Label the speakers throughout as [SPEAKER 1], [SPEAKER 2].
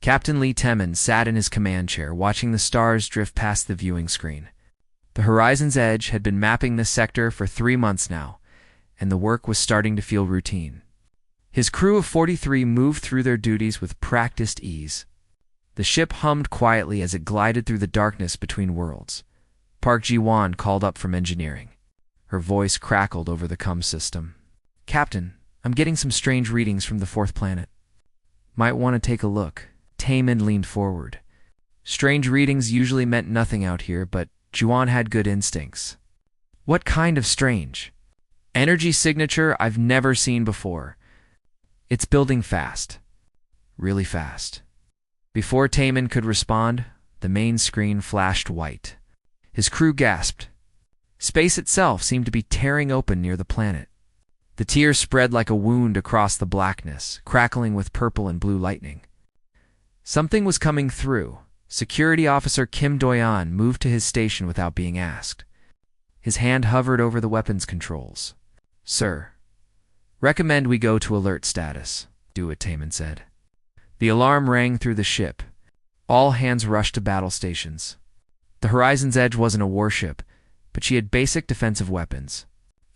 [SPEAKER 1] Captain Lee Temin sat in his command chair, watching the stars drift past the viewing screen. The horizon's edge had been mapping this sector for 3 months now, and the work was starting to feel routine. His crew of 43 moved through their duties with practiced ease. The ship hummed quietly as it glided through the darkness between worlds. Park Ji-won called up from engineering. Her voice crackled over the comm system. "Captain, I'm getting some strange readings from the 4th planet. Might want to take a look." Taemin leaned forward. Strange readings usually meant nothing out here, but Ji-won had good instincts. "What kind of strange?" "Energy signature I've never seen before. It's building fast. Really fast." Before Taemin could respond, the main screen flashed white. His crew gasped. Space itself seemed to be tearing open near the planet. The tears spread like a wound across the blackness, crackling with purple and blue lightning. Something was coming through. Security Officer Kim Do-yeon moved to his station without being asked. His hand hovered over the weapons controls. "Sir, recommend we go to alert status," do what Taemin said. The alarm rang through the ship. All hands rushed to battle stations. The Horizon's Edge wasn't a warship, but she had basic defensive weapons.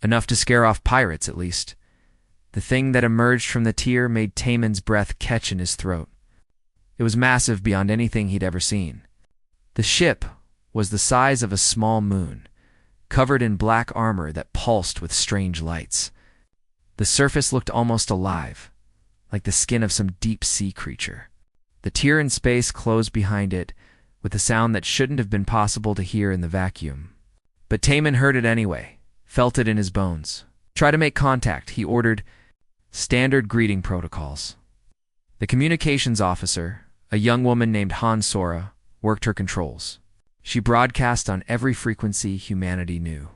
[SPEAKER 1] Enough to scare off pirates, at least. The thing that emerged from the tier made Taemin's breath catch in his throat. It was massive beyond anything he'd ever seen. The ship was the size of a small moon, covered in black armor that pulsed with strange lights. The surface looked almost alive, like the skin of some deep-sea creature. The tier in space closed behind it, with a sound that shouldn't have been possible to hear in the vacuum. But Taemin heard it anyway, felt it in his bones. "Try to make contact," he ordered. Standard greeting protocols. The communications officer, a young woman named Han Sora, worked her controls. She broadcast on every frequency humanity knew.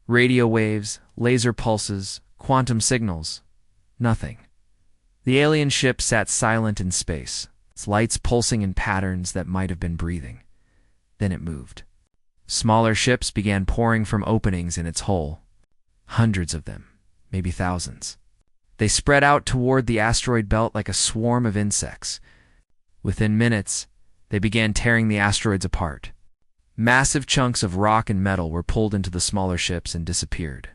[SPEAKER 1] Radio waves, laser pulses, quantum signals. Nothing. The alien ship sat silent in space, its lights pulsing in patterns that might have been breathing. Then it moved. Smaller ships began pouring from openings in its hull. Hundreds of them, maybe thousands. They spread out toward the asteroid belt like a swarm of insects. Within minutes, they began tearing the asteroids apart. Massive chunks of rock and metal were pulled into the smaller ships and disappeared.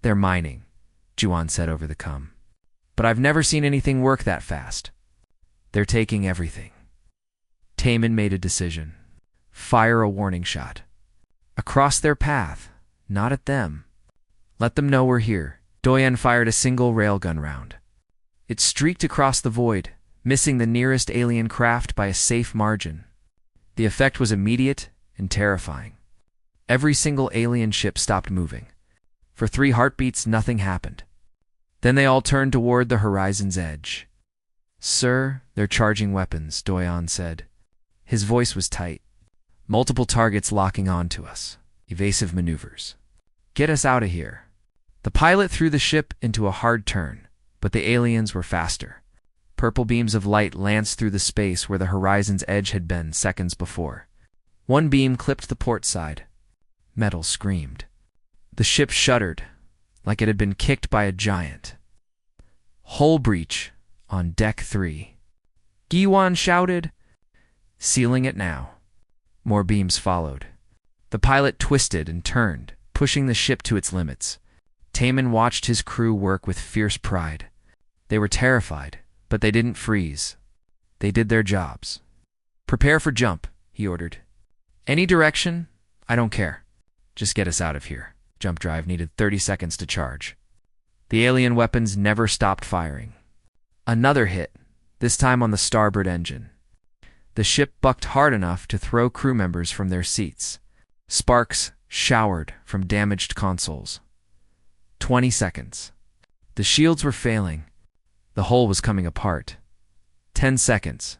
[SPEAKER 1] "They're mining," Ji-won said over the comm. "But I've never seen anything work that fast. They're taking everything." Taemin made a decision. Fire a warning shot. Across their path, not at them. Let them know we're here. Do-yeon fired a single railgun round. It streaked across the void, missing the nearest alien craft by a safe margin. The effect was immediate and terrifying. Every single alien ship stopped moving. For 3 heartbeats, nothing happened. Then they all turned toward the horizon's edge. "Sir, they're charging weapons," Do-yeon said. His voice was tight. "Multiple targets locking onto us. Evasive maneuvers. Get us out of here." The pilot threw the ship into a hard turn, but the aliens were faster. Purple beams of light lanced through the space where the horizon's edge had been seconds before. One beam clipped the port side. Metal screamed. The ship shuddered, like it had been kicked by a giant. "Hull breach on deck 3. Gi-won shouted. "Sealing it now." More beams followed. The pilot twisted and turned, pushing the ship to its limits. Taemin watched his crew work with fierce pride. They were terrified, but they didn't freeze. They did their jobs. "Prepare for jump," he ordered. "Any direction? I don't care. Just get us out of here." Jump drive needed 30 seconds to charge. The alien weapons never stopped firing. Another hit, this time on the starboard engine. The ship bucked hard enough to throw crew members from their seats. Sparks showered from damaged consoles. 20 seconds. The shields were failing. The hull was coming apart. 10 seconds.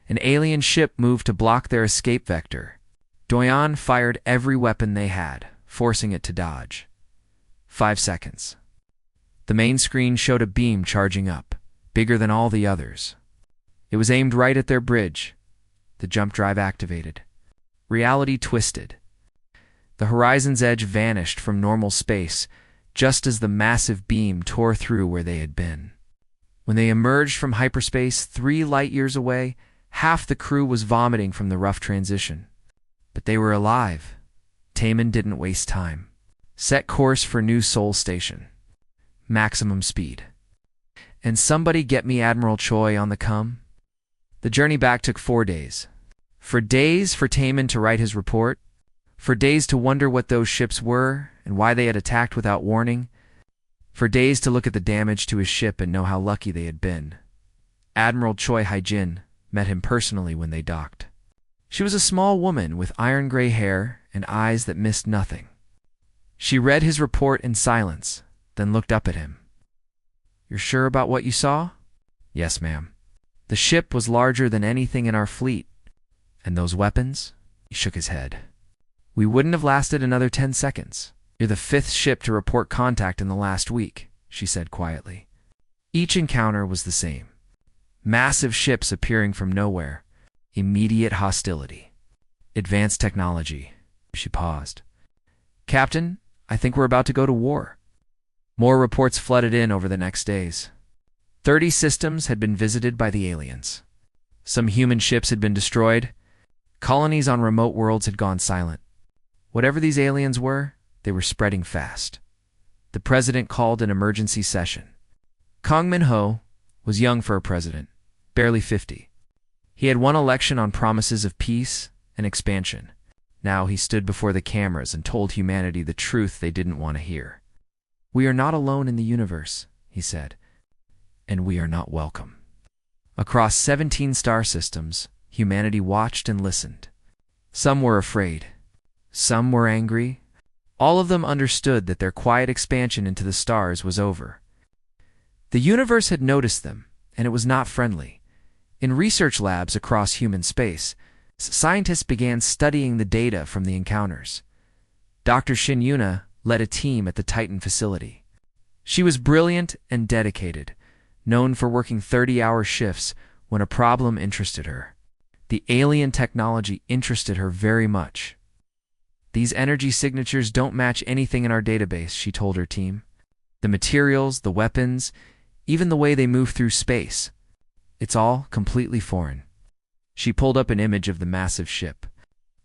[SPEAKER 1] An alien ship moved to block their escape vector. Do-yeon fired every weapon they had, forcing it to dodge. 5 seconds. The main screen showed a beam charging up, bigger than all the others. It was aimed right at their bridge. The jump drive activated. Reality twisted. The horizon's edge vanished from normal space, just as the massive beam tore through where they had been. When they emerged from hyperspace 3 light-years away, Half the crew was vomiting from the rough transition. But they were alive. Taman didn't waste time. Set course for new Sol Station. Maximum speed. And somebody get me Admiral Choi on the come? The journey back took 4 days. For days for Taman to write his report. For days to wonder what those ships were and why they had attacked without warning. For days to look at the damage to his ship and know how lucky they had been. Admiral Choi Haijin met him personally when they docked. She was a small woman with iron-gray hair and eyes that missed nothing. She read his report in silence, then looked up at him. "You're sure about what you saw?" "Yes, ma'am. The ship was larger than anything in our fleet. And those weapons?" He shook his head. "We wouldn't have lasted another 10 seconds. You're the 5th ship to report contact in the last week," she said quietly. Each encounter was the same. Massive ships appearing from nowhere. Immediate hostility. Advanced technology. She paused. "Captain, I think we're about to go to war." More reports flooded in over the next days. 30 systems had been visited by the aliens. Some human ships had been destroyed. Colonies on remote worlds had gone silent. Whatever these aliens were, they were spreading fast. The president called an emergency session. Kong Min-ho was young for a president, barely 50. He had won election on promises of peace and expansion. Now he stood before the cameras and told humanity the truth they didn't want to hear. "We are not alone in the universe," he said, "and we are not welcome." Across 17 star systems, humanity watched and listened. Some were afraid. Some were angry. All of them understood that their quiet expansion into the stars was over. The universe had noticed them, and it was not friendly. In research labs across human space, scientists began studying the data from the encounters. Dr. Shin Yuna led a team at the Titan facility. She was brilliant and dedicated, known for working 30-hour shifts when a problem interested her. The alien technology interested her very much. "These energy signatures don't match anything in our database," she told her team. "The materials, the weapons, even the way they move through space. It's all completely foreign." She pulled up an image of the massive ship.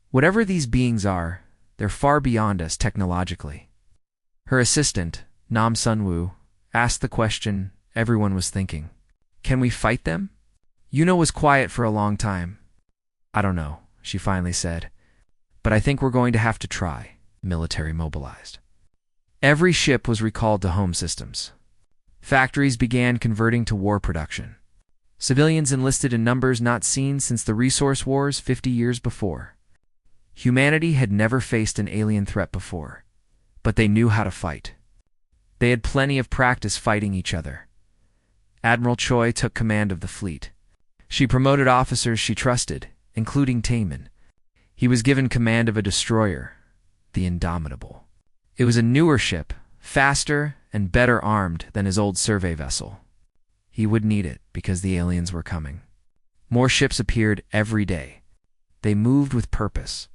[SPEAKER 1] "Whatever these beings are, they're far beyond us technologically." Her assistant, Nam Sunwoo, asked the question everyone was thinking. "Can we fight them?" Yuna was quiet for a long time. "I don't know," she finally said. "But I think we're going to have to try." Military mobilized. Every ship was recalled to home systems. Factories began converting to war production. Civilians enlisted in numbers not seen since the resource wars 50 years before. Humanity had never faced an alien threat before, but they knew how to fight. They had plenty of practice fighting each other. Admiral Choi took command of the fleet. She promoted officers she trusted, including Taman. He was given command of a destroyer, the Indomitable. It was a newer ship, faster and better armed than his old survey vessel. He would need it because the aliens were coming. More ships appeared every day. They moved with purpose,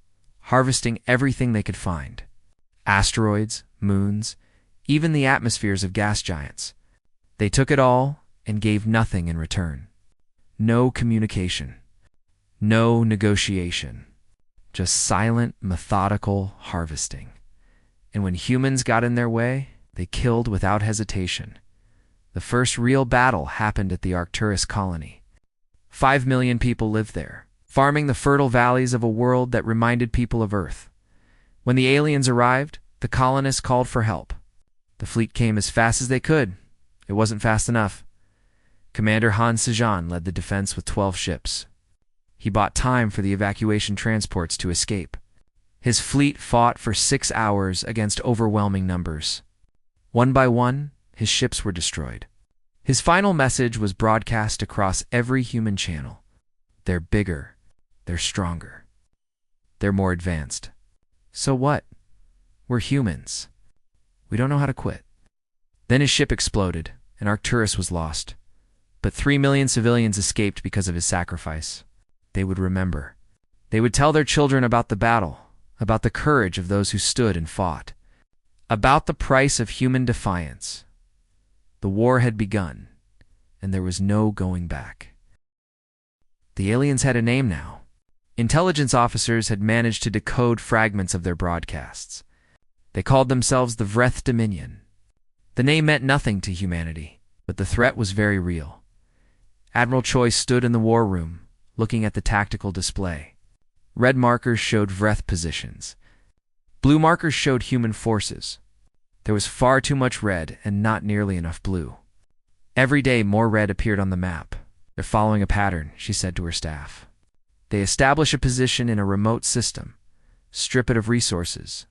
[SPEAKER 1] harvesting everything they could find. Asteroids, moons, even the atmospheres of gas giants. They took it all and gave nothing in return. No communication. No negotiation. Just silent, methodical harvesting. And when humans got in their way, they killed without hesitation. The first real battle happened at the Arcturus colony. 5 million people lived there, farming the fertile valleys of a world that reminded people of Earth. When the aliens arrived, the colonists called for help. The fleet came as fast as they could. It wasn't fast enough. Commander Han Sejan led the defense with 12 ships. He bought time for the evacuation transports to escape. His fleet fought for 6 hours against overwhelming numbers. One by one, his ships were destroyed. His final message was broadcast across every human channel. They're bigger. They're stronger. They're more advanced. So what? We're humans. We don't know how to quit. Then his ship exploded, and Arcturus was lost. But 3 million civilians escaped because of his sacrifice. They would remember. They would tell their children about the battle, about the courage of those who stood and fought, about the price of human defiance. The war had begun, and there was no going back. The aliens had a name now. Intelligence officers had managed to decode fragments of their broadcasts. They called themselves the Vreth Dominion. The name meant nothing to humanity, but the threat was very real. Admiral Choi stood in the war room, looking at the tactical display. Red markers showed Vreth positions. Blue markers showed human forces. There was far too much red and not nearly enough blue. Every day more red appeared on the map. They're following a pattern, she said to her staff. They establish a position in a remote system, strip it of resources,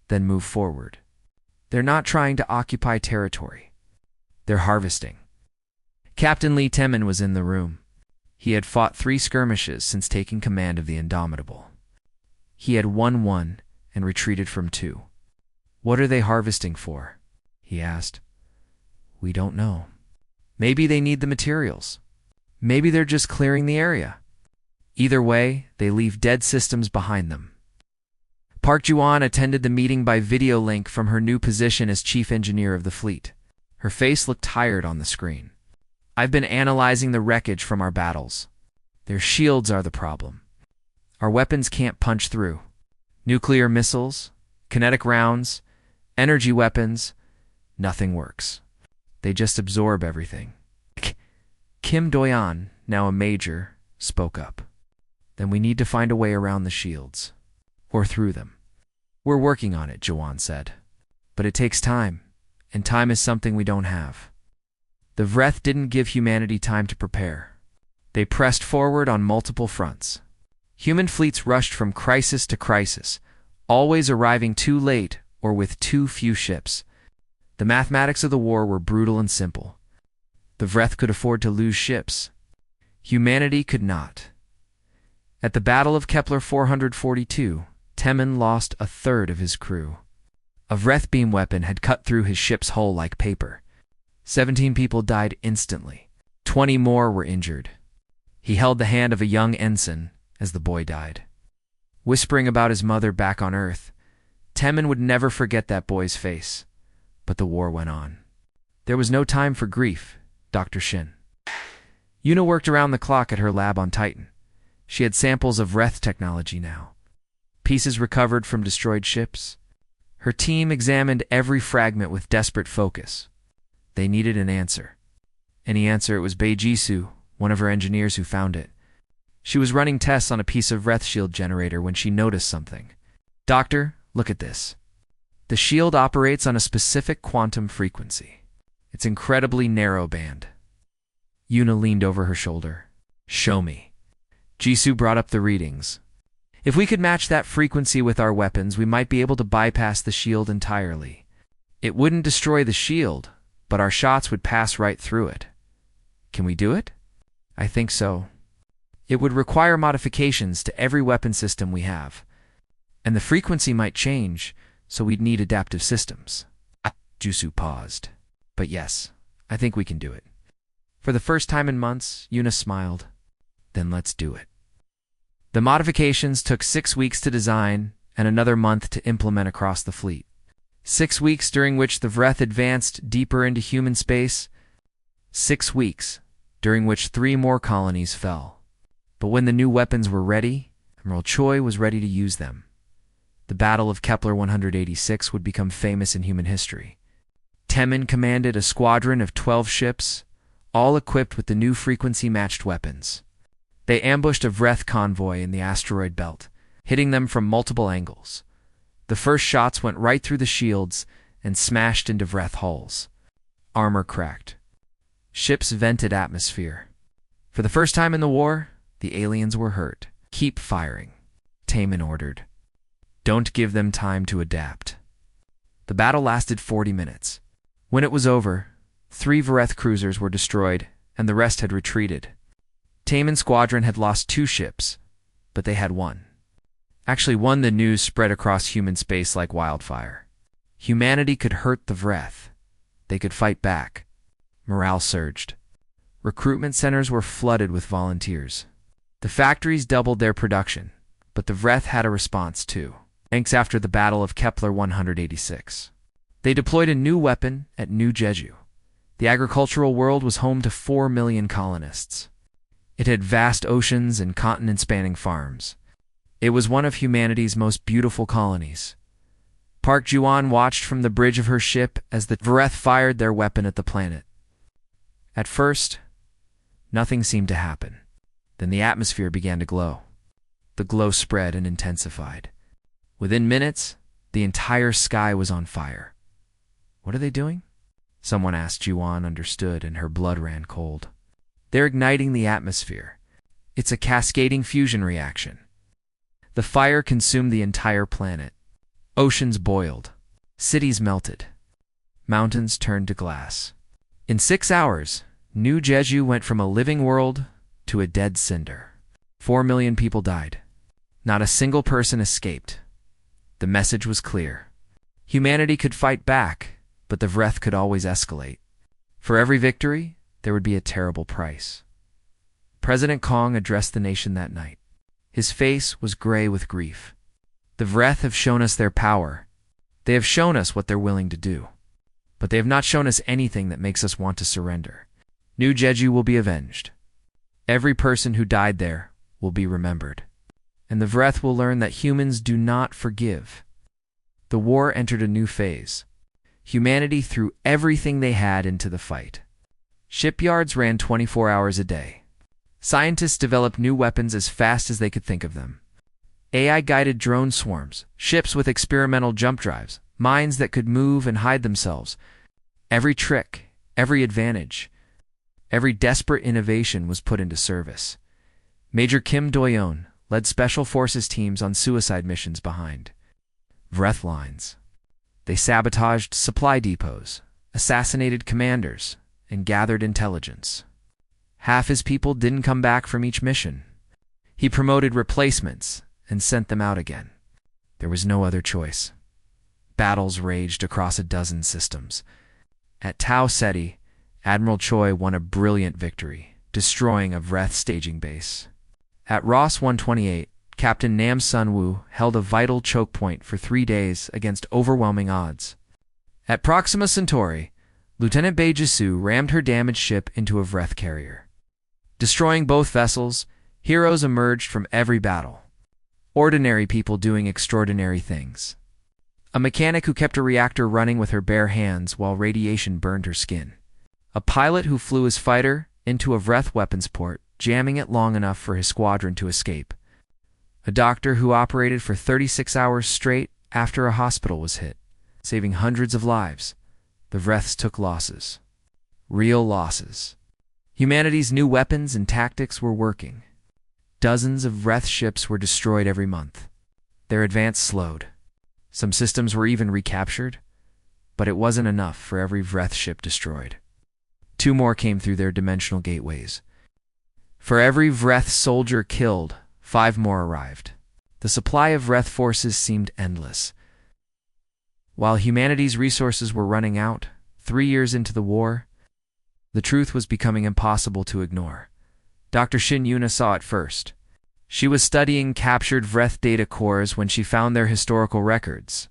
[SPEAKER 1] then move forward. They're not trying to occupy territory. They're harvesting. Captain Lee Temin was in the room. He had fought 3 skirmishes since taking command of the Indomitable. He had won 1 and retreated from 2. What are they harvesting for? He asked. We don't know. Maybe they need the materials. Maybe they're just clearing the area. Either way, they leave dead systems behind them. Park Juan attended the meeting by video link from her new position as chief engineer of the fleet. Her face looked tired on the screen. I've been analyzing the wreckage from our battles. Their shields are the problem. Our weapons can't punch through. Nuclear missiles, kinetic rounds, energy weapons, nothing works. They just absorb everything. Kim Doyan, now a major, spoke up. Then we need to find a way around the shields. Or through them. We're working on it, Juan said. But it takes time, and time is something we don't have. The Vreth didn't give humanity time to prepare. They pressed forward on multiple fronts. Human fleets rushed from crisis to crisis, always arriving too late or with too few ships. The mathematics of the war were brutal and simple. The Vreth could afford to lose ships. Humanity could not. At the Battle of Kepler 442, Temin lost a third of his crew. A Vreth beam weapon had cut through his ship's hull like paper. 17 people died instantly. 20 more were injured. He held the hand of a young ensign as the boy died. Whispering about his mother back on Earth, Temin would never forget that boy's face. But the war went on. There was no time for grief, Dr. Shin. Yuna worked around the clock at her lab on Titan. She had samples of Vreth technology now. Pieces recovered from destroyed ships. Her team examined every fragment with desperate focus. They needed an answer. Any answer, it was Bei Jisoo, one of her engineers, who found it. She was running tests on a piece of Vreth shield generator when she noticed something. Doctor, look at this. The shield operates on a specific quantum frequency. It's incredibly narrow band. Yuna leaned over her shoulder. Show me. Jisoo brought up the readings. If we could match that frequency with our weapons, we might be able to bypass the shield entirely. It wouldn't destroy the shield, but our shots would pass right through it. Can we do it? I think so. It would require modifications to every weapon system we have. And the frequency might change, so we'd need adaptive systems. Jisoo paused. But yes, I think we can do it. For the first time in months, Yuna smiled. Then let's do it. The modifications took 6 weeks to design and another month to implement across the fleet. 6 weeks during which the Vreth advanced deeper into human space. 6 weeks during which 3 more colonies fell. But when the new weapons were ready, Admiral Choi was ready to use them. The Battle of Kepler 186 would become famous in human history. Temin commanded a squadron of 12 ships, all equipped with the new frequency-matched weapons. They ambushed a Vreth convoy in the asteroid belt, hitting them from multiple angles. The first shots went right through the shields and smashed into Vreth hulls. Armor cracked. Ships vented atmosphere. For the first time in the war, the aliens were hurt. Keep firing, Temin ordered. Don't give them time to adapt. The battle lasted 40 minutes. When it was over, 3 Vreth cruisers were destroyed and the rest had retreated. Temin's squadron had lost 2 ships, but they had 1. Actually, one. The news spread across human space like wildfire. Humanity could hurt the Vreth. They could fight back. Morale surged. Recruitment centers were flooded with volunteers. The factories doubled their production, but the Vreth had a response too. Thanks after the Battle of Kepler 186. They deployed a new weapon at New Jeju. The agricultural world was home to 4 million colonists. It had vast oceans and continent-spanning farms. It was one of humanity's most beautiful colonies. Park Juan watched from the bridge of her ship as the Vreth fired their weapon at the planet. At first, nothing seemed to happen. Then the atmosphere began to glow. The glow spread and intensified. Within minutes, the entire sky was on fire. What are they doing? Someone asked. Juan understood, and her blood ran cold. They're igniting the atmosphere. It's a cascading fusion reaction. The fire consumed the entire planet. Oceans boiled. Cities melted. Mountains turned to glass. In 6 hours, New Jeju went from a living world to a dead cinder. 4 million people died. Not a single person escaped. The message was clear. Humanity could fight back, but the Vreth could always escalate. For every victory, there would be a terrible price. President Kong addressed the nation that night. His face was gray with grief. The Vreth have shown us their power. They have shown us what they're willing to do. But they have not shown us anything that makes us want to surrender. New Jeju will be avenged. Every person who died there will be remembered. And the Vreth will learn that humans do not forgive. The war entered a new phase. Humanity threw everything they had into the fight. Shipyards ran 24 hours a day. Scientists developed new weapons as fast as they could think of them. AI-guided drone swarms, ships with experimental jump drives, mines that could move and hide themselves. Every trick, every advantage, every desperate innovation was put into service. Major Kim Do-yeon led special forces teams on suicide missions behind Vreth lines. They sabotaged supply depots, assassinated commanders, and gathered intelligence. Half his people didn't come back from each mission. He promoted replacements and sent them out again. There was no other choice. Battles raged across a dozen systems. At Tau Ceti, Admiral Choi won a brilliant victory, destroying a Vreth staging base. At Ross 128, Captain Nam Sun-woo held a vital choke point for 3 days against overwhelming odds. At Proxima Centauri, Lieutenant Bae Jisoo rammed her damaged ship into a Vreth carrier. Destroying both vessels, heroes emerged from every battle. Ordinary people doing extraordinary things. A mechanic who kept a reactor running with her bare hands while radiation burned her skin. A pilot who flew his fighter into a Vreth weapons port, jamming it long enough for his squadron to escape. A doctor who operated for 36 hours straight after a hospital was hit, saving hundreds of lives. The Vreths took losses. Real losses. Humanity's new weapons and tactics were working. Dozens of Vreth ships were destroyed every month. Their advance slowed. Some systems were even recaptured, but it wasn't enough for every Vreth ship destroyed. 2 more came through their dimensional gateways. For every Vreth soldier killed, 5 more arrived. The supply of Vreth forces seemed endless. While humanity's resources were running out, 3 years into the war, the truth was becoming impossible to ignore. Dr. Shin Yuna saw it first. She was studying captured Vreth data cores when she found their historical records.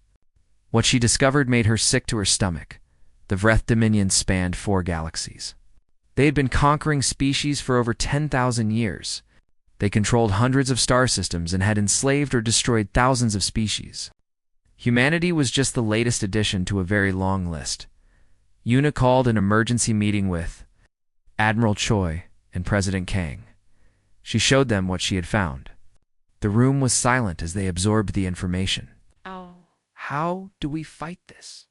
[SPEAKER 1] What she discovered made her sick to her stomach. The Vreth dominion spanned 4 galaxies. They had been conquering species for over 10,000 years. They controlled hundreds of star systems and had enslaved or destroyed thousands of species. Humanity was just the latest addition to a very long list. Yuna called an emergency meeting with Admiral Choi and President Kang. She showed them what she had found. The room was silent as they absorbed the information.
[SPEAKER 2] Oh.
[SPEAKER 1] How do we fight this?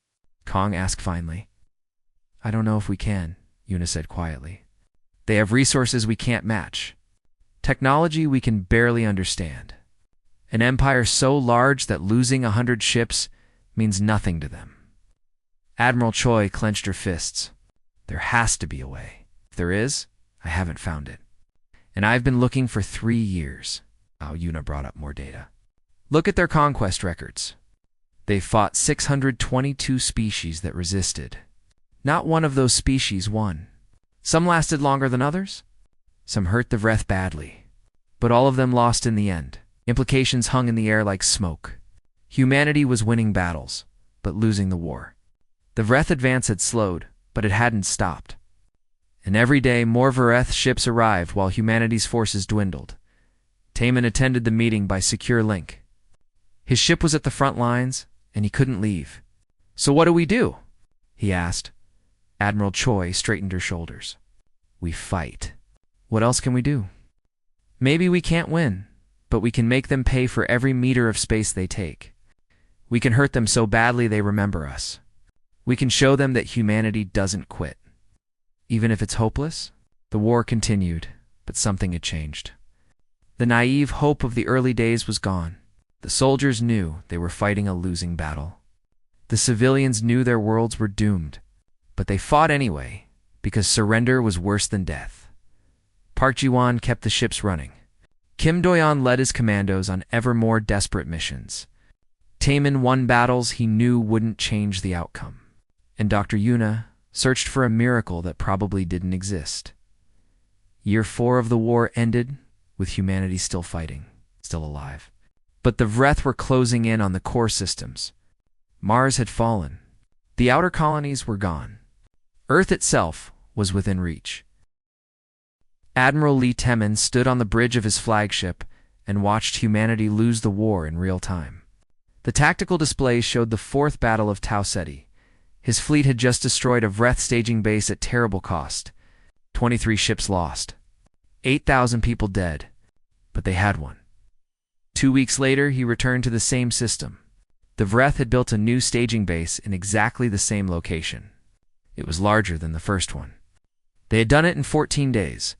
[SPEAKER 1] Kong asked finally. I don't know if we can, Yuna said quietly. They have resources we can't match. Technology we can barely understand. An empire so large that losing 100 ships means nothing to them. Admiral Choi clenched her fists. There has to be a way. If there is, I haven't found it. And I've been looking for 3 years. Yuna brought up more data. Look at their conquest records. They fought 622 species that resisted. Not one of those species won. Some lasted longer than others. Some hurt the Vreth badly. But all of them lost in the end. Implications hung in the air like smoke. Humanity was winning battles, but losing the war. The Vreth advance had slowed, but it hadn't stopped. And every day more Vareth ships arrived while humanity's forces dwindled. Taman attended the meeting by secure link. His ship was at the front lines, and he couldn't leave. "So what do we do?" he asked. Admiral Choi straightened her shoulders. "We fight. What else can we do? Maybe we can't win, but we can make them pay for every meter of space they take. We can hurt them so badly they remember us. We can show them that humanity doesn't quit. Even if it's hopeless?" The war continued, but something had changed. The naive hope of the early days was gone. The soldiers knew they were fighting a losing battle. The civilians knew their worlds were doomed, but they fought anyway, because surrender was worse than death. Park Ji-won kept the ships running. Kim Do-yeon led his commandos on ever more desperate missions. Taman won battles he knew wouldn't change the outcome. And Dr. Yuna searched for a miracle that probably didn't exist. Year 4 of the war ended, with humanity still fighting, still alive. But the Vreth were closing in on the core systems. Mars had fallen. The outer colonies were gone. Earth itself was within reach. Admiral Lee Temin stood on the bridge of his flagship and watched humanity lose the war in real time. The tactical displays showed the 4th Battle of Tau Ceti. His fleet had just destroyed a Vreth staging base at terrible cost. 23 ships lost. 8,000 people dead. But they had one. 2 weeks later, he returned to the same system. The Vreth had built a new staging base in exactly the same location. It was larger than the first one. They had done it in 14 days.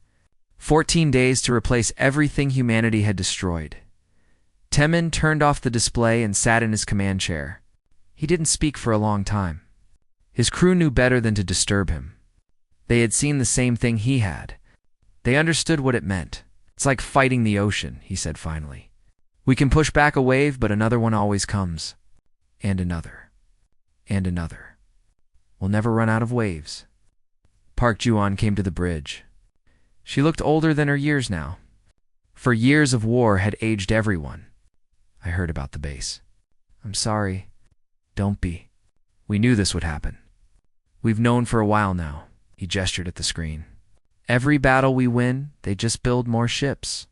[SPEAKER 1] 14 days to replace everything humanity had destroyed. Temin turned off the display and sat in his command chair. He didn't speak for a long time. His crew knew better than to disturb him. They had seen the same thing he had. They understood what it meant. "It's like fighting the ocean," he said finally. "We can push back a wave, but another one always comes. And another. And another. We'll never run out of waves." Park Ji-won came to the bridge. She looked older than her years now. For years of war had aged everyone. "I heard about the base. I'm sorry. Don't be. We knew this would happen. We've known for a while now." He gestured at the screen. "Every battle we win, they just build more ships.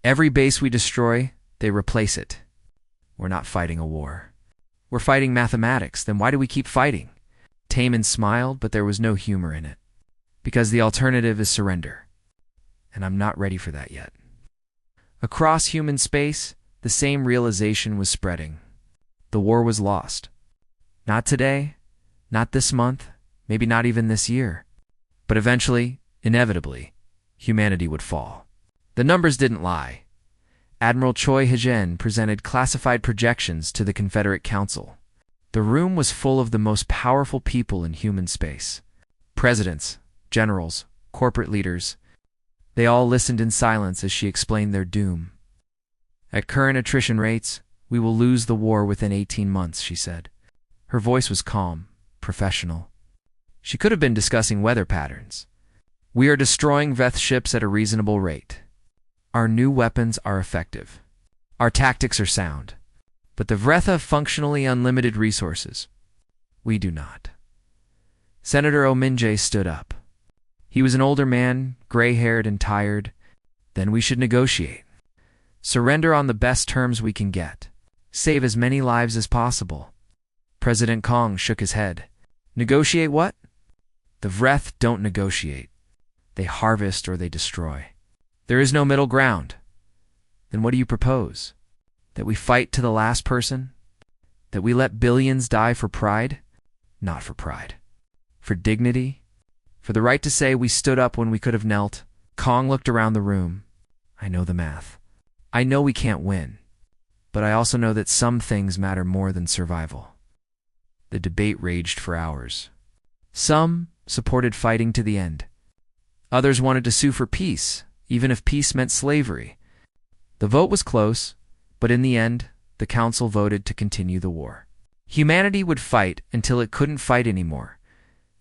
[SPEAKER 1] Every base we destroy, they replace it. We're not fighting a war. We're fighting mathematics. Then why do we keep fighting?" Taman smiled, but there was no humor in it. "Because the alternative is surrender. And I'm not ready for that yet." Across human space, the same realization was spreading. The war was lost. Not today, not this month, maybe not even this year. But eventually, inevitably, humanity would fall. The numbers didn't lie. Admiral Choi Hae-jin presented classified projections to the Confederate Council. The room was full of the most powerful people in human space. Presidents, generals, corporate leaders. They all listened in silence as she explained their doom. "At current attrition rates, we will lose the war within 18 months, she said. Her voice was calm, professional. She could have been discussing weather patterns. "We are destroying Vreth ships at a reasonable rate. Our new weapons are effective. Our tactics are sound. But the Vreth have functionally unlimited resources. We do not." Senator Ominje stood up. He was an older man, gray-haired and tired. "Then we should negotiate. Surrender on the best terms we can get. Save as many lives as possible." President Kong shook his head. "Negotiate what?" "The Vreth don't negotiate. They harvest or they destroy. There is no middle ground." "Then what do you propose? That we fight to the last person? That we let billions die for pride?" "Not for pride. For dignity. For the right to say we stood up when we could have knelt." Kong looked around the room. "I know the math. I know we can't win. But I also know that some things matter more than survival." The debate raged for hours. Some supported fighting to the end. Others wanted to sue for peace, even if peace meant slavery. The vote was close, but in the end, the council voted to continue the war. Humanity would fight until it couldn't fight anymore.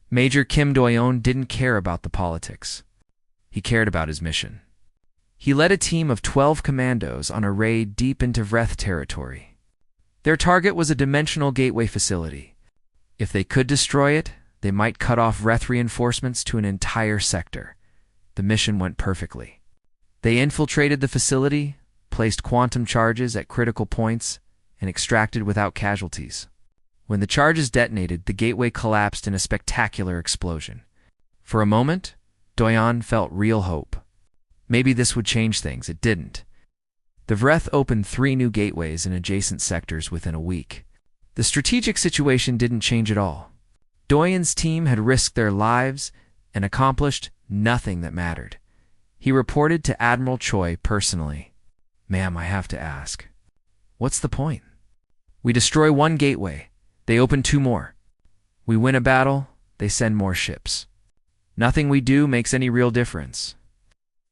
[SPEAKER 1] Major Kim Do-yeon didn't care about the politics. He cared about his mission. He led a team of 12 commandos on a raid deep into Vreth territory. Their target was a dimensional gateway facility. If they could destroy it, They might cut off Wreth reinforcements to an entire sector. The mission went perfectly. They infiltrated the facility, placed quantum charges at critical points, and extracted without casualties. When the charges detonated, the gateway collapsed in a spectacular explosion. For a moment, Doyon felt real hope. Maybe this would change things. It didn't. The Wreth opened 3 new gateways in adjacent sectors within a week. The strategic situation didn't change at all. Doyon's team had risked their lives and accomplished nothing that mattered. He reported to Admiral Choi personally. "Ma'am, I have to ask, what's the point? We destroy 1 gateway, they open 2 more. We win a battle, they send more ships. Nothing we do makes any real difference."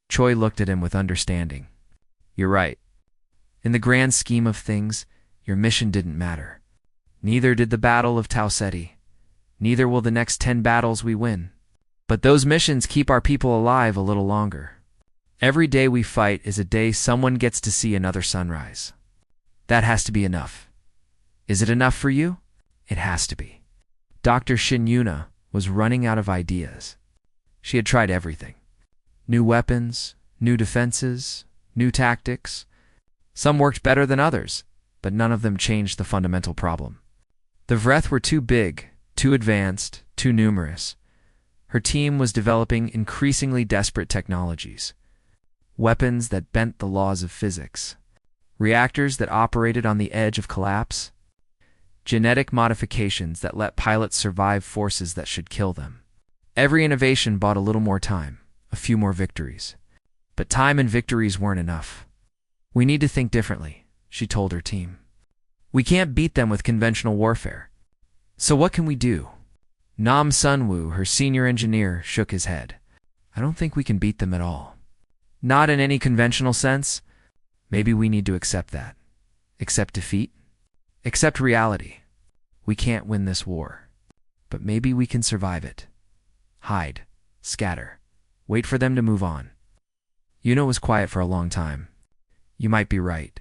[SPEAKER 1] Choi looked at him with understanding. "You're right. In the grand scheme of things, your mission didn't matter. Neither did the Battle of Tau Ceti. Neither will the next 10 battles we win. But those missions keep our people alive a little longer. Every day we fight is a day someone gets to see another sunrise. That has to be enough. Is it enough for you? It has to be." Dr. Shin Yuna was running out of ideas. She had tried everything. New weapons, new defenses, new tactics. Some worked better than others, but none of them changed the fundamental problem. The Wreth were too big, too advanced, too numerous. Her team was developing increasingly desperate technologies. Weapons that bent the laws of physics. Reactors that operated on the edge of collapse. Genetic modifications that let pilots survive forces that should kill them. Every innovation bought a little more time, a few more victories. But time and victories weren't enough. "We need to think differently," she told her team. "We can't beat them with conventional warfare. So what can we do?" Nam Sunwoo, her senior engineer, shook his head. "I don't think we can beat them at all. Not in any conventional sense. Maybe we need to accept that. Accept defeat. Accept reality. We can't win this war. But maybe we can survive it. Hide. Scatter. Wait for them to move on." Yuna was quiet for a long time. "You might be right.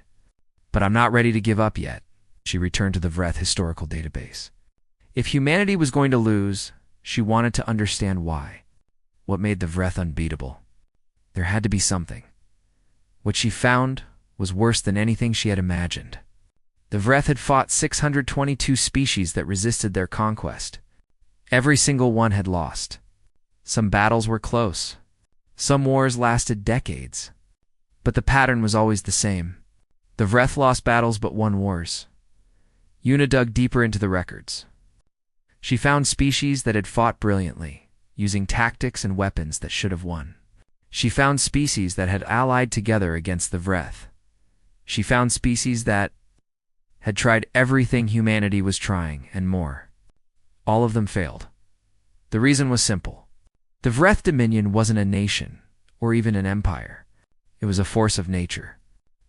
[SPEAKER 1] But I'm not ready to give up yet." She returned to the Wreth historical database. If humanity was going to lose, she wanted to understand why. What made the Wreth unbeatable? There had to be something. What she found was worse than anything she had imagined. The Wreth had fought 622 species that resisted their conquest. Every single one had lost. Some battles were close. Some wars lasted decades. But the pattern was always the same. The Wreth lost battles but won wars. Yuna dug deeper into the records. She found species that had fought brilliantly, using tactics and weapons that should have won. She found species that had allied together against the Wreth. She found species that had tried everything humanity was trying and more. All of them failed. The reason was simple. The Wreth Dominion wasn't a nation, or even an empire. It was a force of nature.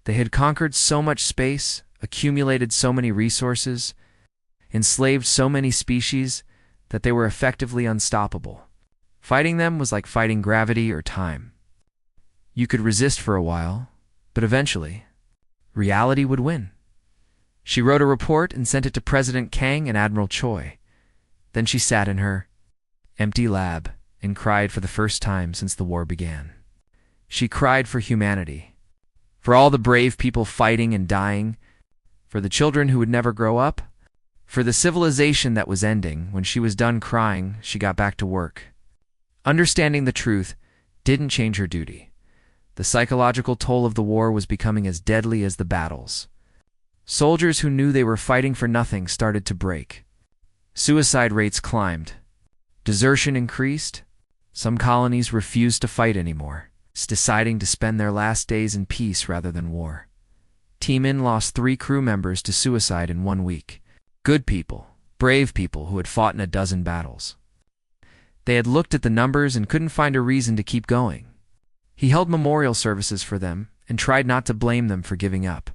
[SPEAKER 1] They had conquered so much space, accumulated so many resources, enslaved so many species that they were effectively unstoppable. Fighting them was like fighting gravity or time. You could resist for a while, but eventually, reality would win. She wrote a report and sent it to President Kang and Admiral Choi. Then she sat in her empty lab and cried for the first time since the war began. She cried for humanity, for all the brave people fighting and dying, for the children who would never grow up, for the civilization that was ending. When she was done crying, she got back to work. Understanding the truth didn't change her duty. The psychological toll of the war was becoming as deadly as the battles. Soldiers who knew they were fighting for nothing started to break. Suicide rates climbed. Desertion increased. Some colonies refused to fight anymore, deciding to spend their last days in peace rather than war. Team In lost 3 crew members to suicide in 1 week. Good people, brave people who had fought in a dozen battles. They had looked at the numbers and couldn't find a reason to keep going. He held memorial services for them and tried not to blame them for giving up.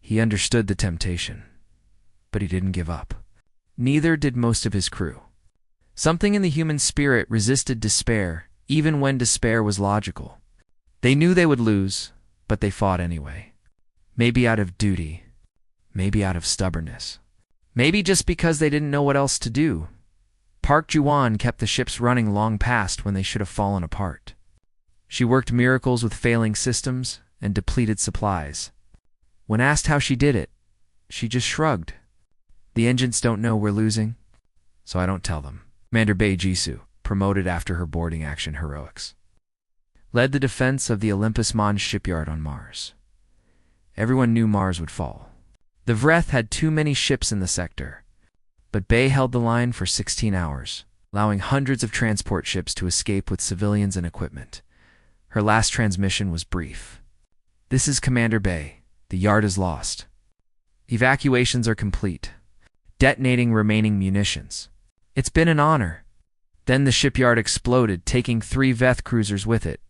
[SPEAKER 1] He understood the temptation, but he didn't give up. Neither did most of his crew. Something in the human spirit resisted despair, even when despair was logical. They knew they would lose, but they fought anyway. Maybe out of duty, maybe out of stubbornness. Maybe just because they didn't know what else to do. Park Ji-won kept the ships running long past when they should have fallen apart. She worked miracles with failing systems and depleted supplies. When asked how she did it, she just shrugged. The engines don't know we're losing, so I don't tell them. Commander Bae Jisoo, promoted after her boarding action heroics, led the defense of the Olympus Mons shipyard on Mars. Everyone knew Mars would fall. The Vreth had too many ships in the sector, but Bae held the line for 16 hours, allowing hundreds of transport ships to escape with civilians and equipment. Her last transmission was brief. "This is Commander Bae. The yard is lost. Evacuations are complete. Detonating remaining munitions. It's been an honor." Then the shipyard exploded, taking 3 Veth cruisers with it.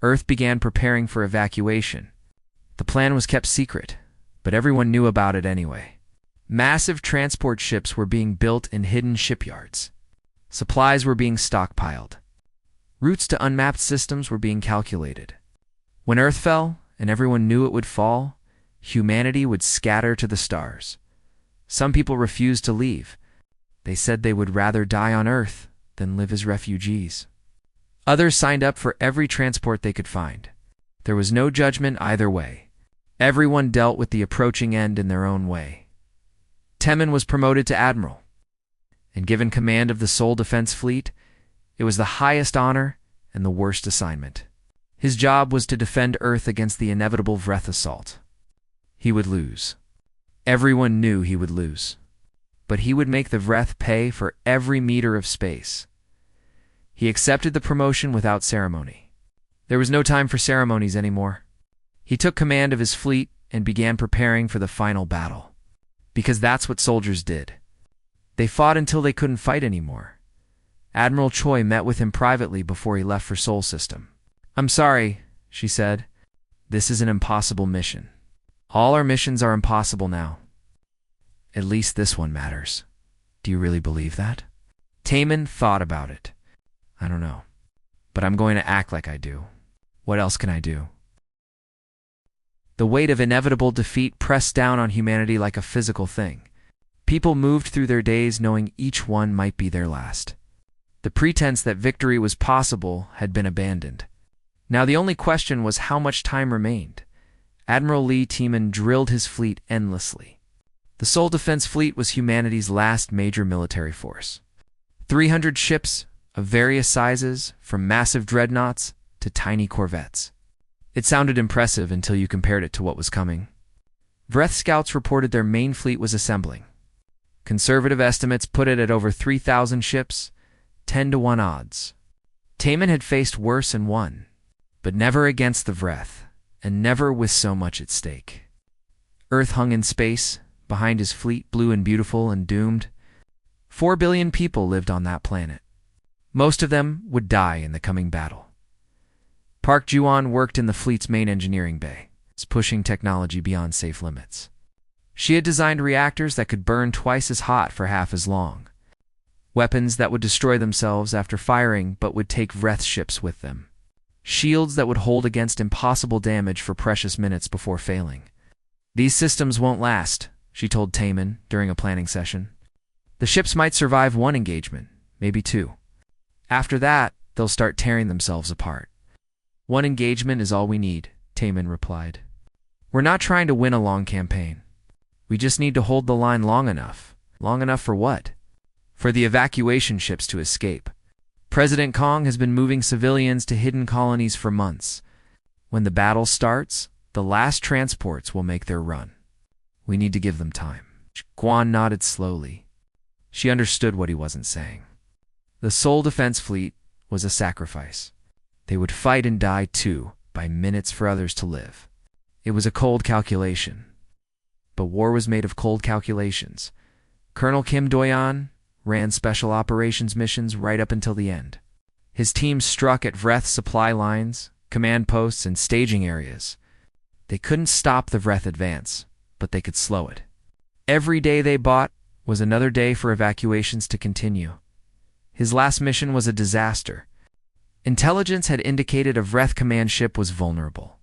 [SPEAKER 1] Earth began preparing for evacuation. The plan was kept secret, but everyone knew about it anyway. Massive transport ships were being built in hidden shipyards. Supplies were being stockpiled. Routes to unmapped systems were being calculated. When Earth fell, and everyone knew it would fall, humanity would scatter to the stars. Some people refused to leave. They said they would rather die on Earth than live as refugees. Others signed up for every transport they could find. There was no judgment either way. Everyone dealt with the approaching end in their own way. Taemin was promoted to admiral, and given command of the Seoul Defense Fleet. It was the highest honor and the worst assignment. His job was to defend Earth against the inevitable Vreth assault. He would lose. Everyone knew he would lose. But he would make the Vreth pay for every meter of space. He accepted the promotion without ceremony. There was no time for ceremonies anymore. He took command of his fleet and began preparing for the final battle. Because that's what soldiers did. They fought until they couldn't fight anymore. Admiral Choi met with him privately before he left for Seoul System. "I'm sorry," she said. "This is an impossible mission. All our missions are impossible now. At least this one matters." "Do you really believe that?" Taemin thought about it. "I don't know. But I'm going to act like I do. What else can I do?" The weight of inevitable defeat pressed down on humanity like a physical thing. People moved through their days knowing each one might be their last. The pretense that victory was possible had been abandoned. Now the only question was how much time remained. Admiral Lee Taemin drilled his fleet endlessly. The Seoul Defense Fleet was humanity's last major military force. 300 ships of various sizes, from massive dreadnoughts to tiny corvettes. It sounded impressive until you compared it to what was coming. Vreth scouts reported their main fleet was assembling. Conservative estimates put it at over 3,000 ships, 10-to-1 odds. Taemin had faced worse and won, but never against the Vreth, and never with so much at stake. Earth hung in space, behind his fleet, blue and beautiful and doomed. 4 billion people lived on that planet. Most of them would die in the coming battle. Park Ji-won worked in the fleet's main engineering bay, pushing technology beyond safe limits. She had designed reactors that could burn twice as hot for half as long. Weapons that would destroy themselves after firing but would take Vreth ships with them. Shields that would hold against impossible damage for precious minutes before failing. "These systems won't last," she told Taemin during a planning session. "The ships might survive 1 engagement, maybe 2. After that, they'll start tearing themselves apart." "1 engagement is all we need," Taemin replied. "We're not trying to win a long campaign. We just need to hold the line long enough. Long enough for what? For the evacuation ships to escape. President Kong has been moving civilians to hidden colonies for months. When the battle starts, the last transports will make their run. We need to give them time." Guan nodded slowly. She understood what he wasn't saying. The Seoul Defense Fleet was a sacrifice. They would fight and die too, by minutes for others to live. It was a cold calculation. But war was made of cold calculations. Colonel Kim Do-yeon ran special operations missions right up until the end. His team struck at Vreth supply lines, command posts, and staging areas. They couldn't stop the Vreth advance, but they could slow it. Every day they bought was another day for evacuations to continue. His last mission was a disaster. Intelligence had indicated a Vreth command ship was vulnerable.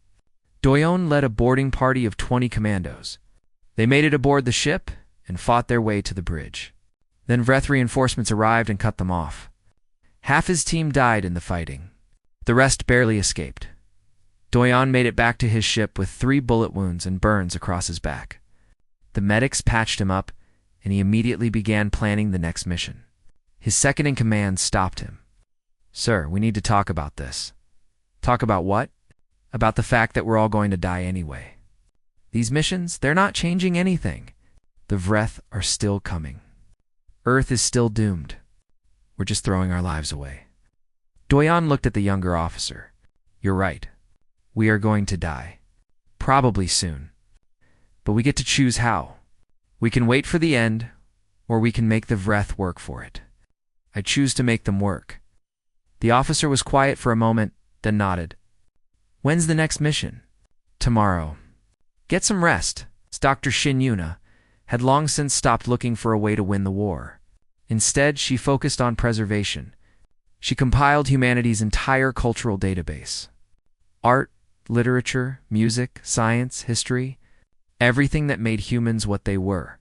[SPEAKER 1] Do-yeon led a boarding party of 20 commandos. They made it aboard the ship and fought their way to the bridge. Then Vreth reinforcements arrived and cut them off. Half his team died in the fighting. The rest barely escaped. Doyon made it back to his ship with 3 bullet wounds and burns across his back. The medics patched him up, and he immediately began planning the next mission. His second-in-command stopped him. "Sir, we need to talk about this." "Talk about what?" "About the fact that we're all going to die anyway. These missions, they're not changing anything. The Vreth are still coming. Earth is still doomed. We're just throwing our lives away." Doyon looked at the younger officer. "You're right. We are going to die. Probably soon. But we get to choose how. We can wait for the end, or we can make the Vreth work for it. I choose to make them work." The officer was quiet for a moment, then nodded. "When's the next mission?" "Tomorrow. Get some rest." Dr. Shin Yuna had long since stopped looking for a way to win the war. Instead, she focused on preservation. She compiled humanity's entire cultural database. Art, literature, music, science, history, everything that made humans what they were.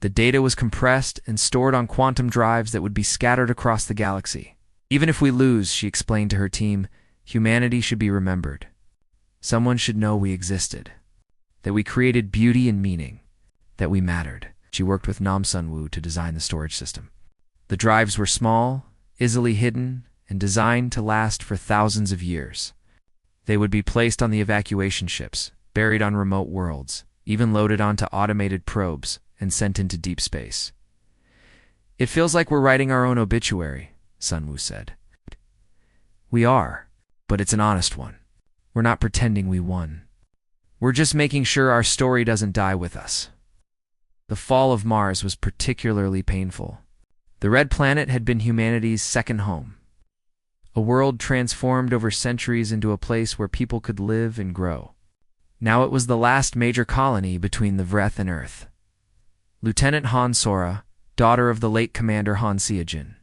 [SPEAKER 1] The data was compressed and stored on quantum drives that would be scattered across the galaxy. "Even if we lose," she explained to her team, "humanity should be remembered. Someone should know we existed, that we created beauty and meaning, that we mattered." She worked with Nam Sun Woo to design the storage system. The drives were small, easily hidden, and designed to last for thousands of years. They would be placed on the evacuation ships, buried on remote worlds, even loaded onto automated probes and sent into deep space. "It feels like we're writing our own obituary," Sun Woo said. "We are, but it's an honest one. We're not pretending we won. We're just making sure our story doesn't die with us." The fall of Mars was particularly painful. The Red Planet had been humanity's second home. A world transformed over centuries into a place where people could live and grow. Now it was the last major colony between the Vreth and Earth. Lieutenant Han Sora, daughter of the late Commander Han Seojin,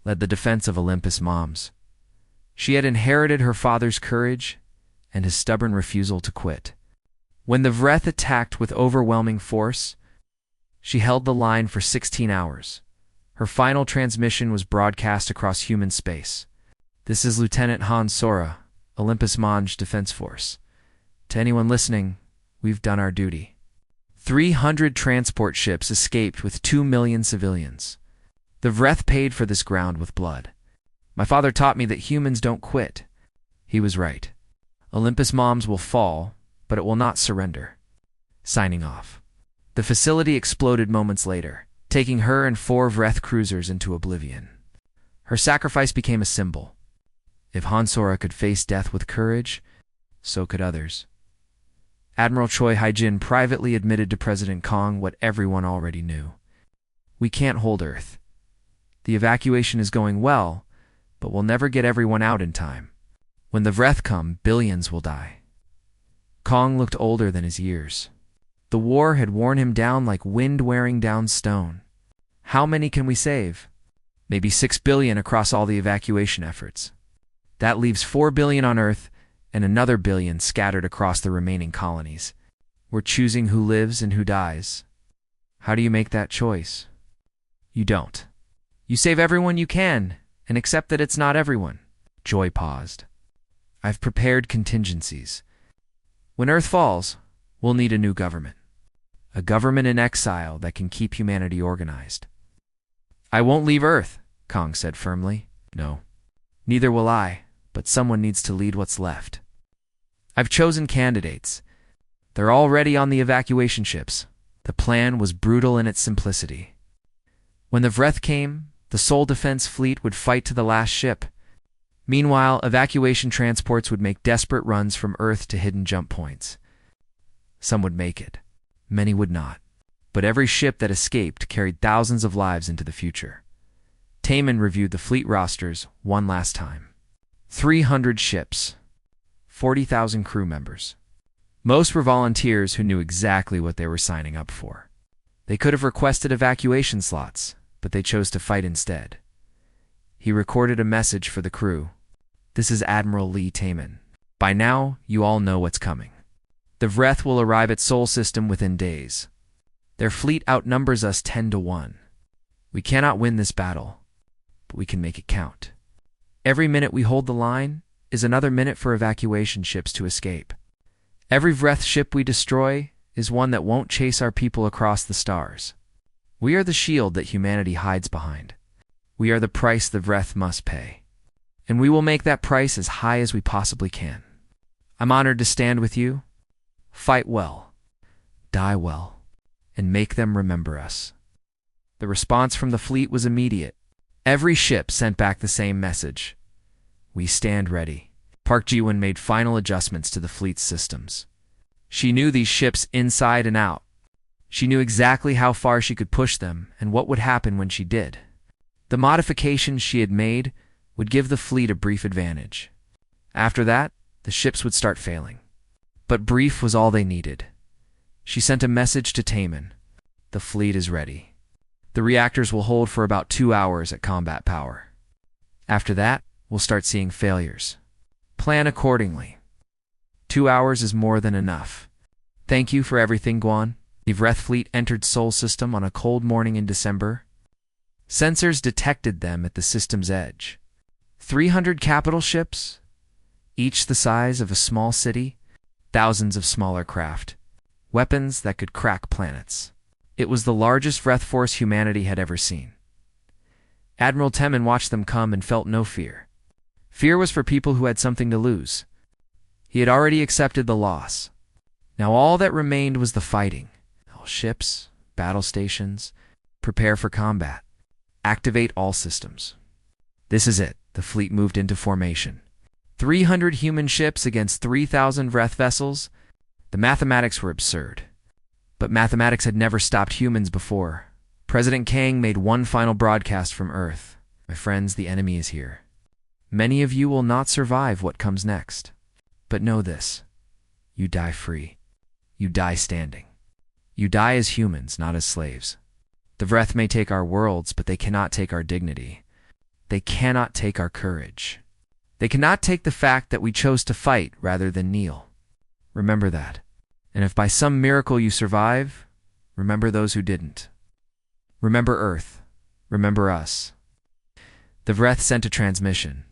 [SPEAKER 1] led the defense of Olympus Moms. She had inherited her father's courage and his stubborn refusal to quit. When the Vreth attacked with overwhelming force, she held the line for 16 hours. Her final transmission was broadcast across human space. "This is Lieutenant Han Sora, Olympus Mons Defense Force. To anyone listening, we've done our duty." 300 transport ships escaped with 2 million civilians. The Vreth paid for this ground with blood. My father taught me that humans don't quit. He was right. Olympus Moms will fall, but it will not surrender. Signing off. The facility exploded moments later, taking her and 4 Vreth cruisers into oblivion. Her sacrifice became a symbol. If Han Sora could face death with courage, so could others. Admiral Choi Hai-jin privately admitted to President Kong what everyone already knew. "We can't hold Earth. The evacuation is going well, but we'll never get everyone out in time. When the Vreth come, billions will die." Kong looked older than his years. The war had worn him down like wind wearing down stone. "How many can we save?" "Maybe 6 billion across all the evacuation efforts. That leaves 4 billion on Earth and another billion scattered across the remaining colonies. We're choosing who lives and who dies." "How do you make that choice?" "You don't. You save everyone you can and accept that it's not everyone." Joy paused. "I've prepared contingencies. When Earth falls, we'll need a new government. A government in exile that can keep humanity organized." "I won't leave Earth," Kong said firmly. "No. Neither will I, but someone needs to lead what's left. I've chosen candidates. They're already on the evacuation ships." The plan was brutal in its simplicity. When the Vreth came, the Sol Defense Fleet would fight to the last ship. Meanwhile, evacuation transports would make desperate runs from Earth to hidden jump points. Some would make it. Many would not. But every ship that escaped carried thousands of lives into the future. Taman reviewed the fleet rosters one last time. 300 ships. 40,000 crew members. Most were volunteers who knew exactly what they were signing up for. They could have requested evacuation slots, but they chose to fight instead. He recorded a message for the crew. "This is Admiral Lee Taman. By now, you all know what's coming. The Vreth will arrive at Sol System within days. Their fleet outnumbers us 10 to 1. We cannot win this battle, but we can make it count. Every minute we hold the line is another minute for evacuation ships to escape. Every Vreth ship we destroy is one that won't chase our people across the stars. We are the shield that humanity hides behind. We are the price the Vreth must pay. And we will make that price as high as we possibly can. I'm honored to stand with you. Fight well, die well, and make them remember us. The response from the fleet was immediate. Every ship sent back the same message. We stand ready. Park Ji-won made final adjustments to the fleet's systems. She knew these ships inside and out. She knew exactly how far she could push them and what would happen when she did. The modifications she had made would give the fleet a brief advantage. After that, the ships would start failing. But brief was all they needed. She sent a message to Taemin. The fleet is ready. The reactors will hold for about 2 hours at combat power. After that, we'll start seeing failures. Plan accordingly. 2 hours is more than enough. Thank you for everything, Guan. The Vreth fleet entered Sol system on a cold morning in December. Sensors detected them at the system's edge. 300 capital ships, each the size of a small city, thousands of smaller craft, weapons that could crack planets. It was the largest Vreth force humanity had ever seen. Admiral Taemin watched them come and felt no fear. Fear was for people who had something to lose. He had already accepted the loss. Now all that remained was the fighting. All ships, battle stations, prepare for combat. Activate all systems. This is it. The fleet moved into formation. 300 human ships against 3,000 Vreth vessels. The mathematics were absurd. But mathematics had never stopped humans before. President Kang made one final broadcast from Earth. My friends, the enemy is here. Many of you will not survive what comes next. But know this. You die free. You die standing. You die as humans, not as slaves. The Vreth may take our worlds, but they cannot take our dignity. They cannot take our courage. They cannot take the fact that we chose to fight rather than kneel. Remember that. And if by some miracle you survive, remember those who didn't. Remember Earth. Remember us. The Vreth sent a transmission.